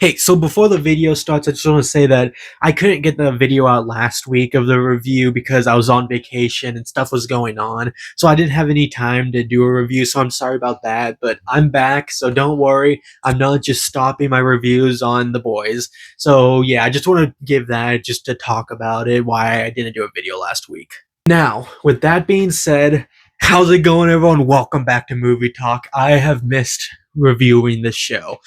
Hey, so before the video starts, I just want to say that I couldn't get the video out last week of the review because I was on vacation and stuff was going on. So I didn't have any time to do a review, so I'm sorry about that. But I'm back, so don't worry. I'm not just stopping my reviews on The Boys. So yeah, I just want to give that just to talk about it, why I didn't do a video last week. Now, with that being said, how's it going, everyone? Welcome back to Movie Talk. I have missed reviewing this show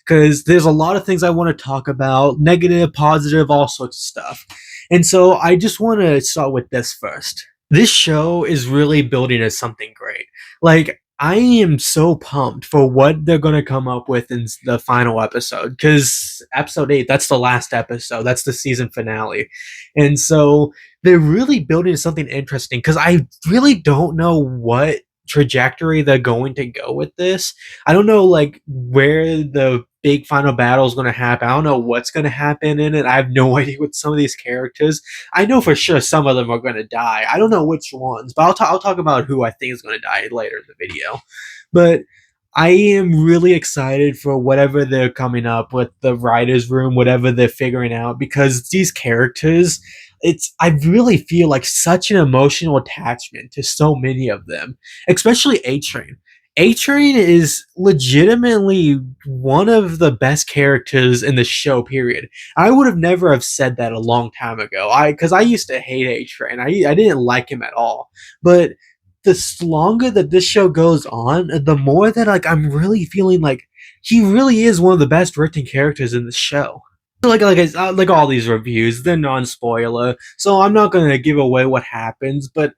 because there's a lot of things I want to talk about, negative, positive, all sorts of stuff. And so I just want to start with this first. This show is really building as something great. Like, I am so pumped for what they're going to come up with in the final episode, because episode 8, that's the last episode, that's the season finale. And so they're really building something interesting, because I really don't know what trajectory they're going to go with this. I don't know, like, where the big final battle is going to happen. I don't know what's going to happen in it. I have no idea with some of these characters. I know for sure some of them are going to die. I don't know which ones, but I'll talk about who I think is going to die later in the video. But I am really excited for whatever they're coming up with, the writer's room, whatever they're figuring out, because these characters, I really feel like such an emotional attachment to so many of them, especially A-Train. A-Train is legitimately one of the best characters in the show, period. I would have never have said that a long time ago. Because I used to hate A-Train. I didn't like him at all. But the longer that this show goes on, the more that, like, I'm really feeling like he really is one of the best written characters in the show. Like all these reviews, they're non-spoiler, so I'm not gonna give away what happens. But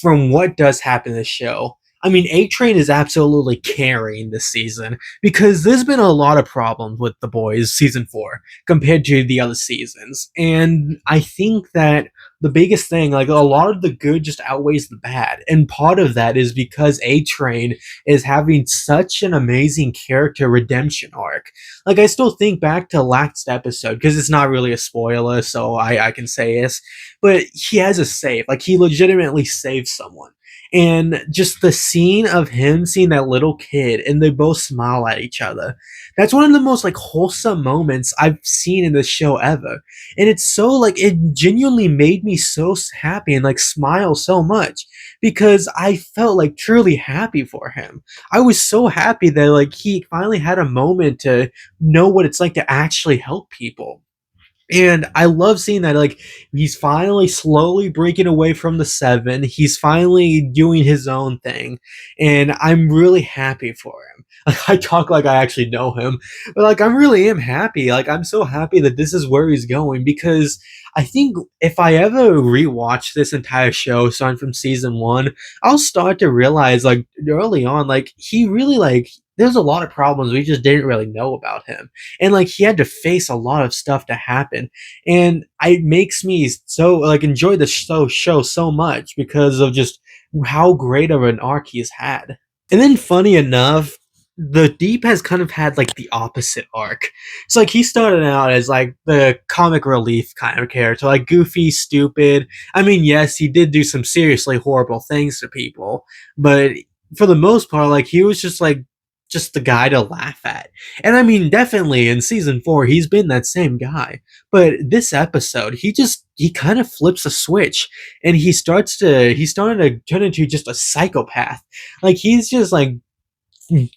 from what does happen in the show, I mean, A-Train is absolutely carrying this season, because there's been a lot of problems with The Boys season 4 compared to the other seasons. And I think that the biggest thing, like, a lot of the good just outweighs the bad. And part of that is because A-Train is having such an amazing character redemption arc. Like, I still think back to last episode, because it's not really a spoiler, so I can say this, but he has a save. Like, he legitimately saves someone. And just the scene of him seeing that little kid and they both smile at each other. That's one of the most, like, wholesome moments I've seen in this show ever. And it's so, like, it genuinely made me so happy and, like, smile so much, because I felt, like, truly happy for him. I was so happy that, like, he finally had a moment to know what it's like to actually help people. And I love seeing that, like, he's finally slowly breaking away from the seven. He's finally doing his own thing, and I'm really happy for him. Like, I talk like I actually know him, but, like, I really am happy. Like, I'm so happy that this is where he's going, because I think if I ever rewatch this entire show, starting from season 1, I'll start to realize, like, early on, like, he really, like, there's a lot of problems we just didn't really know about him, and, like, he had to face a lot of stuff to happen. And it makes me so, like, enjoy the show so much, because of just how great of an arc he's had. And then, funny enough, the Deep has kind of had, like, the opposite arc. So, like, he started out as, like, the comic relief kind of character, like, goofy, stupid. I mean, yes, he did do some seriously horrible things to people, but for the most part, like, he was just, like, just the guy to laugh at. And I mean, definitely in season 4, he's been that same guy. But this episode, he kind of flips a switch, and he's starting to turn into just a psychopath. Like, he's just, like,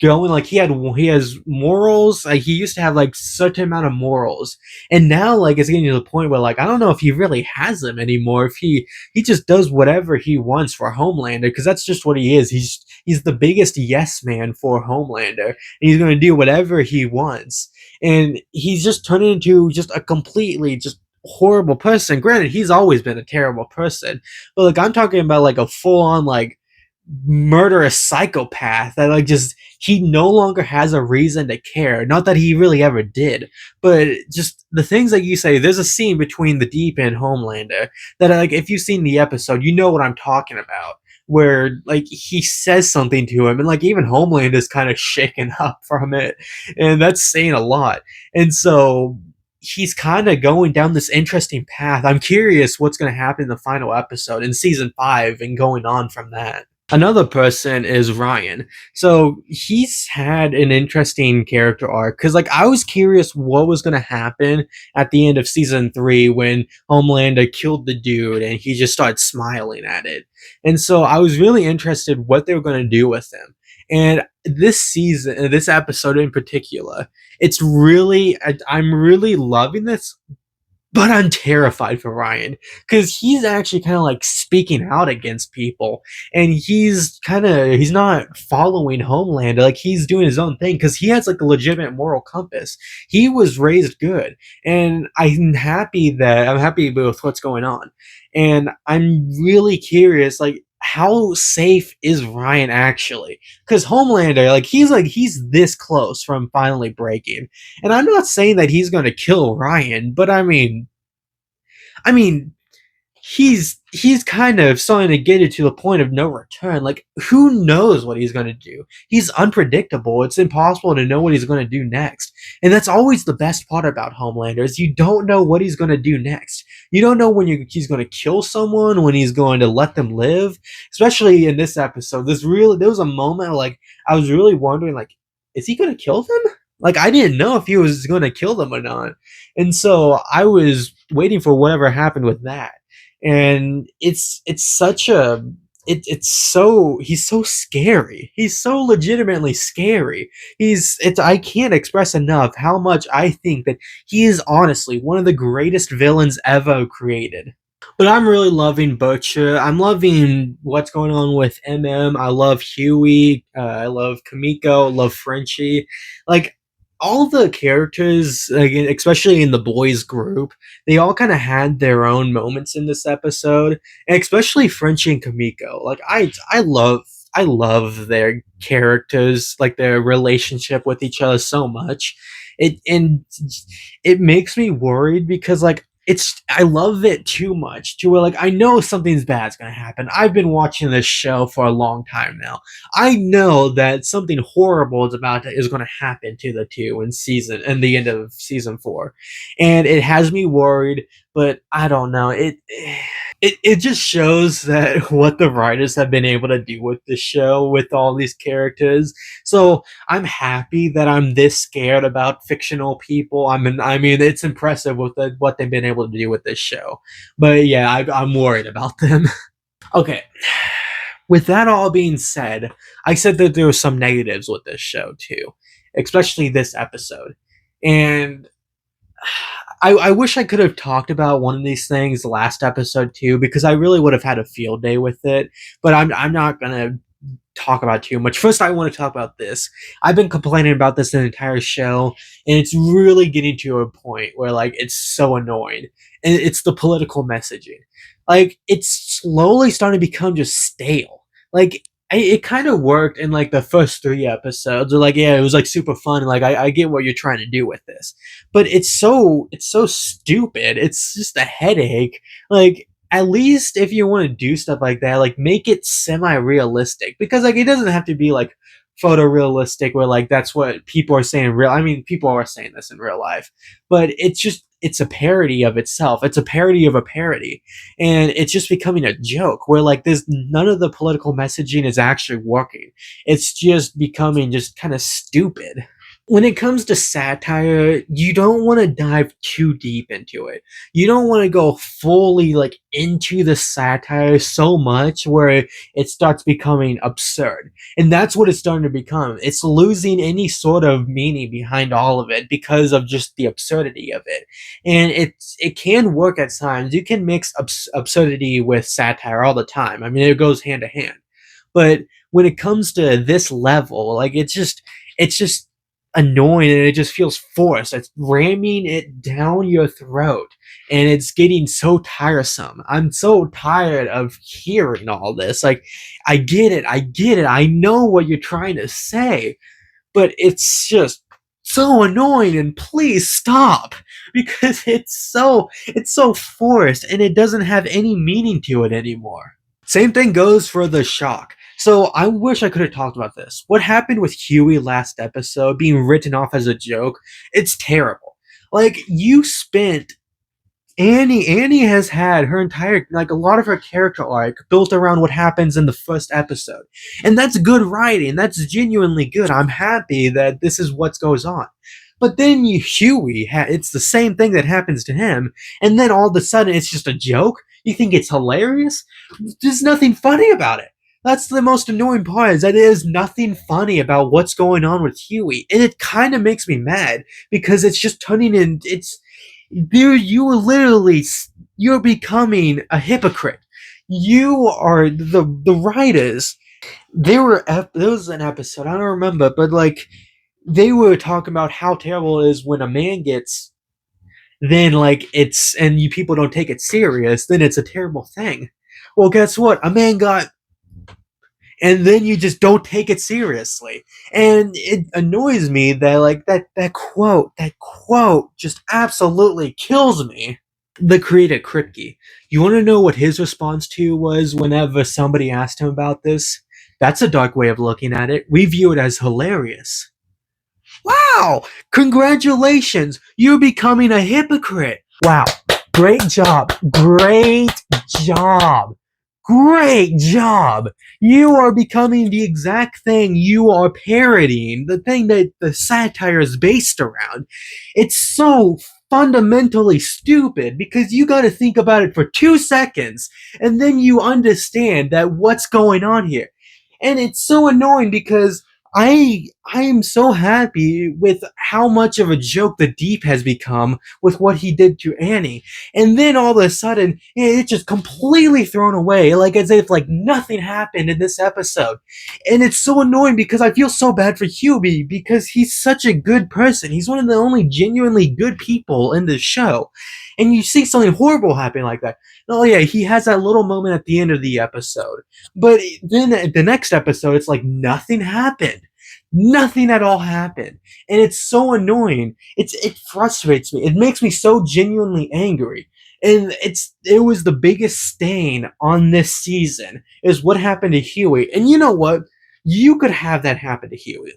going, like, he has morals. Like, he used to have, like, certain amount of morals, and now, like, it's getting to the point where, like, I don't know if he really has them anymore, if he just does whatever he wants for Homelander, because that's just what he is. He's the biggest yes man for Homelander, and he's going to do whatever he wants, and he's just turning into just a completely just horrible person. Granted, he's always been a terrible person, but, like, I'm talking about, like, a full-on, like, murderous psychopath that, like, just he no longer has a reason to care. Not that he really ever did, but just the things that you say. There's a scene between the Deep and Homelander that, like, if you've seen the episode, you know what I'm talking about, where, like, he says something to him, and, like, even Homeland is kind of shaken up from it, and that's saying a lot. And so he's kind of going down this interesting path. I'm curious what's going to happen in the final episode in season 5 and going on from that. Another person is Ryan. So he's had an interesting character arc because, like, I was curious what was going to happen at the end of season 3 when Homelander killed the dude and he just started smiling at it. And so I was really interested what they were going to do with him. And this season, this episode in particular, it's really, I'm really loving this, but I'm terrified for Ryan because he's actually kind of like speaking out against people, and he's not following Homelander. Like, he's doing his own thing because he has like a legitimate moral compass. He was raised good, and I'm happy with what's going on, and I'm really curious, like, how safe is Ryan actually? Because Homelander, he's this close from finally breaking, and I'm not saying that he's going to kill Ryan, but I mean, he's kind of starting to get it to the point of no return. Like, who knows what he's going to do? He's unpredictable. It's impossible to know what he's going to do next. And that's always the best part about Homelander is you don't know what he's going to do next. You don't know when he's going to kill someone, when he's going to let them live. Especially in this episode, there was a moment like I was really wondering, like, is he going to kill them? Like, I didn't know if he was going to kill them or not. And so I was waiting for whatever happened with that. And it's such a it's so he's so scary. He's so legitimately scary. I can't express enough how much I think that he is honestly one of the greatest villains ever created. But I'm really loving Butcher. I'm loving what's going on with I love Huey. I love Kimiko. I love Frenchie. Like, all the characters, like, especially in the boys group, they all kind of had their own moments in this episode, and especially Frenchie and Kimiko. Like, I love their characters, like their relationship with each other so much. It makes me worried because, like, I love it too much to where, like, I know something's bad's gonna happen. I've been watching this show for a long time now. I know that something horrible is going to happen to the two in the end of season 4, and it has me worried. But I don't know. It just shows that what the writers have been able to do with the show with all these characters. So I'm happy that I'm this scared about fictional people. I mean, it's impressive with what they've been able to do with this show. But yeah, I'm worried about them. Okay, with that all being said, I said that there were some negatives with this show too, especially this episode. And I wish I could have talked about one of these things last episode too, because I really would have had a field day with it. But I'm not gonna talk about too much. First, I want to talk about this. I've been complaining about this the entire show, and it's really getting to a point where, like, it's so annoying. And it's the political messaging. Like, it's slowly starting to become just stale. Like, it kind of worked in like the first 3 episodes. Or, like, yeah, it was like super fun. Like, I get what you're trying to do with this, but it's so stupid. It's just a headache. Like, at least if you want to do stuff like that, like, make it semi-realistic, because, like, it doesn't have to be like photorealistic where, like, that's what people are saying I mean, people are saying this in real life, but it's a parody of itself. It's a parody of a parody, and it's just becoming a joke where, like, there's none of the political messaging is actually working. It's just becoming just kind of stupid. When it comes to satire, you don't want to dive too deep into it. You don't want to go fully, like, into the satire so much where it starts becoming absurd. And that's what it's starting to become. It's losing any sort of meaning behind all of it because of just the absurdity of it. And it can work at times. You can mix absurdity with satire all the time. I mean, it goes hand to hand. But when it comes to this level, like, it's just annoying, and it just feels forced. It's ramming it down your throat, and it's getting so tiresome. I'm so tired of hearing all this. Like, I get it. I know what you're trying to say, but it's just so annoying, and please stop, because it's so forced, and it doesn't have any meaning to it anymore. Same thing goes for the shock. So I wish I could have talked about this. What happened with Huey last episode being written off as a joke? It's terrible. Like, you spent Annie has had her entire, like, a lot of her character arc built around what happens in the first episode. And that's good writing. That's genuinely good. I'm happy that this is what goes on. But then Huey, it's the same thing that happens to him, and then all of a sudden it's just a joke? You think it's hilarious? There's nothing funny about it. That's the most annoying part, is that there's nothing funny about what's going on with Huey. And it kind of makes me mad, because it's just turning in, you are literally, you're becoming a hypocrite. You are the writers. There was an episode, I don't remember, but like, they were talking about how terrible it is when a man gets, then like it's, and you people don't take it serious, then it's a terrible thing. Well, guess what? A man got, and then you just don't take it seriously. And it annoys me that like that quote just absolutely kills me. The creator Kripke, you want to know what his response to was whenever somebody asked him about this? That's a dark way of looking at it. We view it as hilarious. Wow! Congratulations! You're becoming a hypocrite! Wow. Great job. Great job. Great job! You are becoming the exact thing you are parodying, the thing that the satire is based around. It's so fundamentally stupid, because you gotta think about it for 2 seconds, and then you understand that what's going on here. And it's so annoying, because I am so happy with how much of a joke the Deep has become with what he did to Annie. And then all of a sudden, it's just completely thrown away, like as if like nothing happened in this episode. And it's so annoying, because I feel so bad for Huey, because he's such a good person. He's one of the only genuinely good people in this show. And you see something horrible happen like that. Oh yeah, he has that little moment at the end of the episode. But then the next episode, it's like nothing happened. Nothing at all happened. And it's so annoying. It frustrates me. It makes me so genuinely angry. And it was the biggest stain on this season, is what happened to Huey. And you know what? You could have that happen to Huey.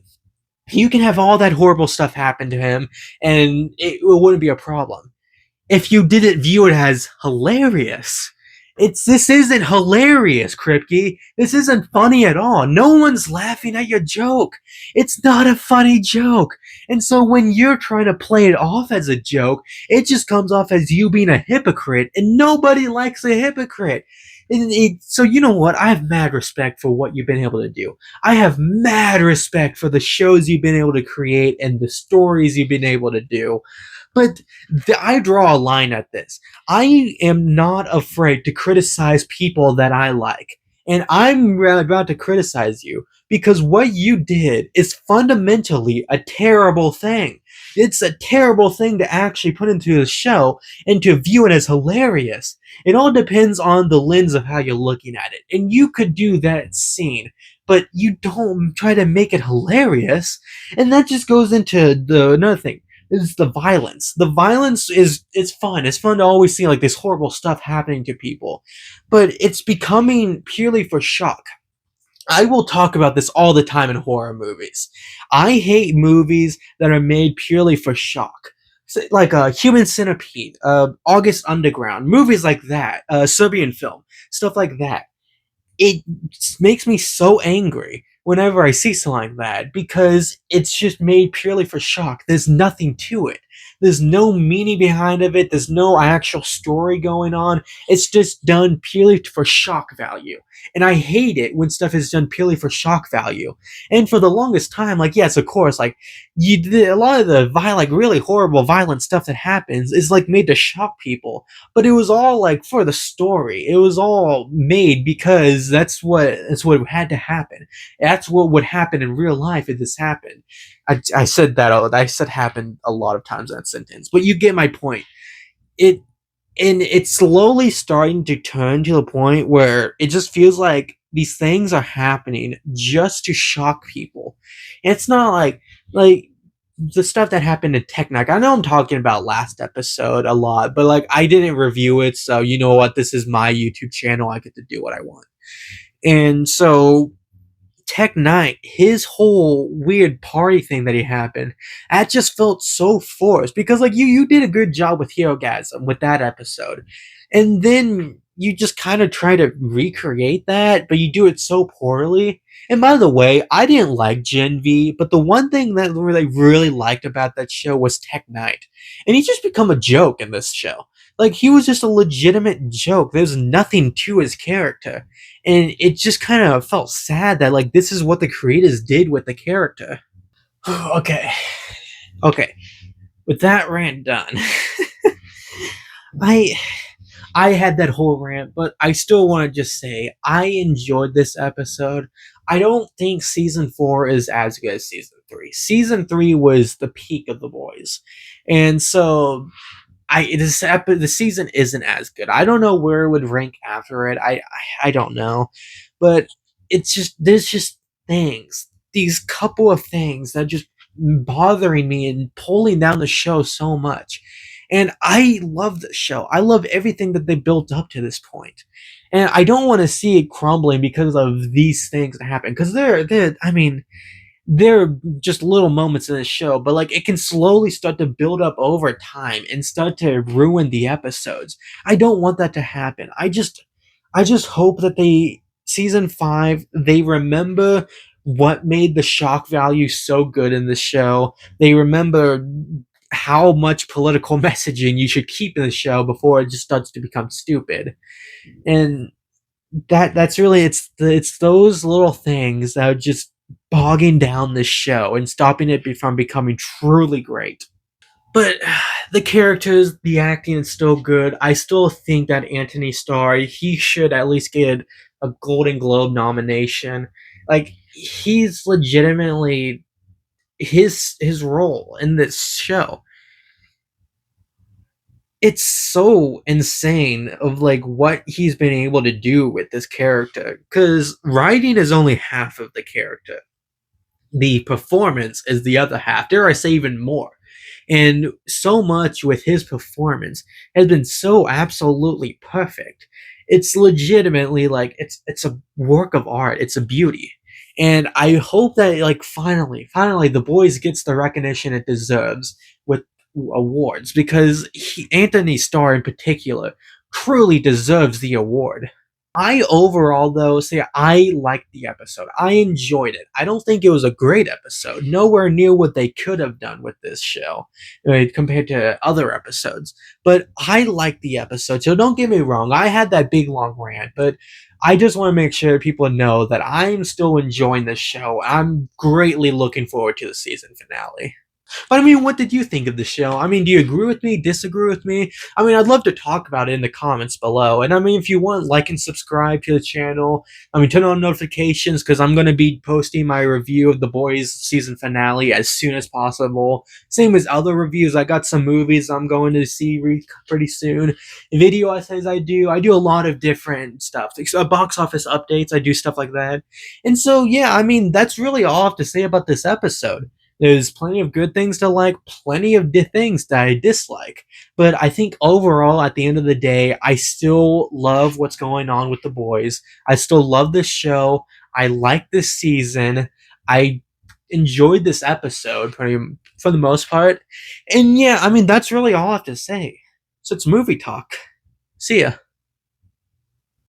You can have all that horrible stuff happen to him, and it wouldn't be a problem if you didn't view it as hilarious. This isn't hilarious, Kripke. This isn't funny at all. No one's laughing at your joke. It's not a funny joke. And so when you're trying to play it off as a joke, it just comes off as you being a hypocrite, and nobody likes a hypocrite. So you know what? I have mad respect for what you've been able to do. I have mad respect for the shows you've been able to create and the stories you've been able to do. But I draw a line at this. I am not afraid to criticize people that I like. And I'm about to criticize you, because what you did is fundamentally a terrible thing. It's a terrible thing to actually put into the show and to view it as hilarious. It all depends on the lens of how you're looking at it. And you could do that scene, but you don't try to make it hilarious. And that just goes into another thing. Is the violence. The violence it's fun. It's fun to always see like this horrible stuff happening to people. But it's becoming purely for shock. I will talk about this all the time in horror movies. I hate movies that are made purely for shock. Like Human Centipede, August Underground, movies like that, Serbian Film, stuff like that. It makes me so angry whenever I see something like that, because it's just made purely for shock. There's nothing to it. There's no meaning behind of it. There's no actual story going on. It's just done purely for shock value. And I hate it when stuff is done purely for shock value. And for the longest time, like, yes, of course, like, a lot of the like really horrible violent stuff that happens is like made to shock people. But it was all like for the story. It was all made because that's what had to happen. That's what would happen in real life if this happened. I said that. I said happened a lot of times in that sentence, but you get my point. It's slowly starting to turn to the point where it just feels like these things are happening just to shock people. And it's not like the stuff that happened in Technic. I know I'm talking about last episode a lot, but like I didn't review it, so you know what? This is my YouTube channel. I get to do what I want. And so Tech Knight, his whole weird party thing that he happened, that just felt so forced because like you did a good job with Herogasm with that episode. And then you just kind of try to recreate that, but you do it so poorly. And by the way, I didn't like Gen V, but the one thing that I really liked about that show was Tech Knight. And he's just become a joke in this show. Like he was just a legitimate joke. There's nothing to his character. And it just kind of felt sad that like this is what the creators did with the character. Okay. Okay. With that rant done, I I had that whole rant, but I still want to just say I enjoyed this episode. I don't think season 4 is as good as season 3. Season 3 was the peak of the boys. And so the season isn't as good. I don't know where it would rank after it. I don't know, but it's just there's just things, these couple of things that just bothering me and pulling down the show so much. And I love the show. I love everything that they built up to this point. And I don't want to see it crumbling because of these things that happen. Because I mean, they're just little moments in the show, but like it can slowly start to build up over time and start to ruin the episodes. I don't want that to happen. I just hope that season 5 they remember what made the shock value so good in the show. They remember how much political messaging you should keep in the show before it just starts to become stupid. And that's really it's those little things that are just bogging down this show and stopping it from becoming truly great. But the characters, the acting is still good. I still think that Anthony Starr, he should at least get a Golden Globe nomination. Like he's legitimately his role in this show, it's so insane of like what he's been able to do with this character, because writing is only half of the character, the performance is the other half, dare I say even more. And so much with his performance has been so absolutely perfect. It's legitimately like it's a work of art, it's a beauty. And I hope that like finally the boys gets the recognition it deserves with awards, because Anthony Starr in particular truly deserves the award. I overall though say I liked the episode. I enjoyed it. I don't think it was a great episode. Nowhere near what they could have done with this show compared to other episodes. But I liked the episode. So don't get me wrong. I had that big long rant, but I just want to make sure people know that I'm still enjoying this show. I'm greatly looking forward to the season finale. But I mean, what did you think of the show? I mean, do you agree with me? Disagree with me? I mean, I'd love to talk about it in the comments below. And I mean, if you want, like and subscribe to the channel. I mean, turn on notifications because I'm going to be posting my review of The Boys season finale as soon as possible. Same as other reviews. I got some movies I'm going to see pretty soon. Video essays I do a lot of different stuff. Box office updates, I do stuff like that. And so, yeah, I mean, that's really all I have to say about this episode. There's plenty of good things to like, plenty of things that I dislike. But I think overall, at the end of the day, I still love what's going on with the boys. I still love this show. I like this season. I enjoyed this episode for the most part. And yeah, I mean, that's really all I have to say. So it's movie talk. See ya.